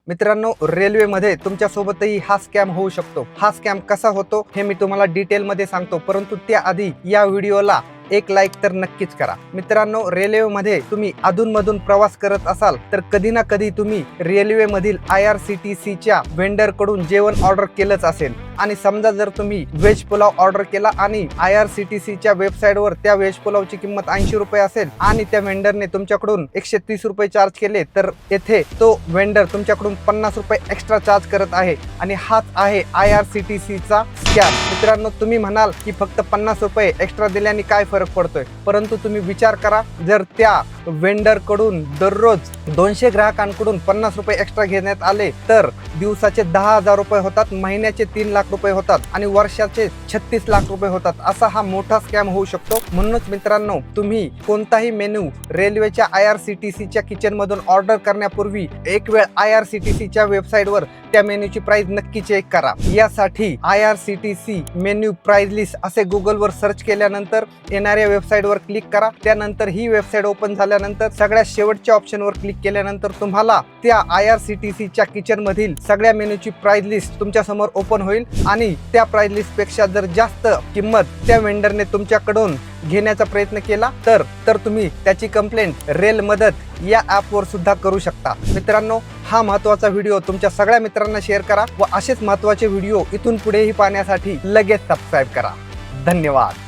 मित्रांनो, रेल्वेमध्ये तुमच्यासोबतही हा स्कॅम होऊ शकतो। हा स्कॅम कसा होतो हे मी तुम्हाला डिटेलमध्ये सांगतो, परंतु त्याआधी या व्हिडिओला एक लाईक तर नक्कीच करा। मित्रांनो, रेल्वेमध्ये तुम्ही अधूनमधून प्रवास करत असाल तर कधी ना कधी तुम्ही रेल्वेमधील IRCTCच्या वेंडर कडून जेवण ऑर्डर केलंच असेल आणि समजा जर तुम्ही व्हेज पुलाव ऑर्डर केला आणि IRCTCच्या वेबसाईटवर त्या व्हेज पुलावची किंमत 80 रुपये असेल आणि त्या वेंडरने तुमच्याकडून 130 रुपये चार्ज केले, तर येथे तो वेंडर तुमच्याकडून 50 रुपये एक्स्ट्रा चार्ज करत आहे आणि हाच आहे IRCTCचा स्कॅम। मित्रांनो, तुम्ही म्हणाल की फक्त 50 रुपये एक्स्ट्रा दिल्याने काय फरक पडतोय, परंतु तुम्ही विचार करा, जर त्या वेंडर कडून दररोज 200 ग्राहकांकडून 50 रुपये एक्स्ट्रा घेण्यात आले तर दिवसाचे 10,000 रुपये होतात, महिन्याचे 3 लाख रुपये होतात आणि वर्षाचे 36 लाख रुपये होतात। असा हा मोठा स्कॅम होऊ शकतो। म्हणूनच मित्रांनो, तुम्ही कोणताही मेनू रेल्वेच्या IRCTCच्या किचन मधून ऑर्डर करण्यापूर्वी एक वेळ IRCTCच्या वेबसाईटवर त्या मेन्यूची प्राइस नक्की चेक करा। यासाठी IRCTC मेन्यू प्राइस लिस्ट असे गुगलवर सर्च केल्यानंतर येणाऱ्या वेबसाईटवर क्लिक करा। त्यानंतर ही वेबसाईट ओपन झाल्यानंतर सगळ्यात शेवटच्या ऑप्शनवर क्लिक केल्यानंतर तुम्हाला त्या IRCTCच्या किचन मधील सगळ्या मेन्यूची प्राइस लिस्ट तुमच्या समोर ओपन होईल आणि त्या प्राइस लिस्ट पेक्षा जर जास्त किंमत त्या वेंडरने तुमच्याकडून घेण्याचा प्रयत्न केला तर तुम्ही त्याची कंप्लेंट रेल मदत या ॲपवर सुद्धा करू शकता। मित्रांनो, हा महत्त्वाचा व्हिडिओ तुमच्या सगळ्या मित्रांना शेअर करा व असेच महत्त्वाचे व्हिडिओ इथून पुढेही पाहण्यासाठी लगेच सबस्क्राईब करा। धन्यवाद।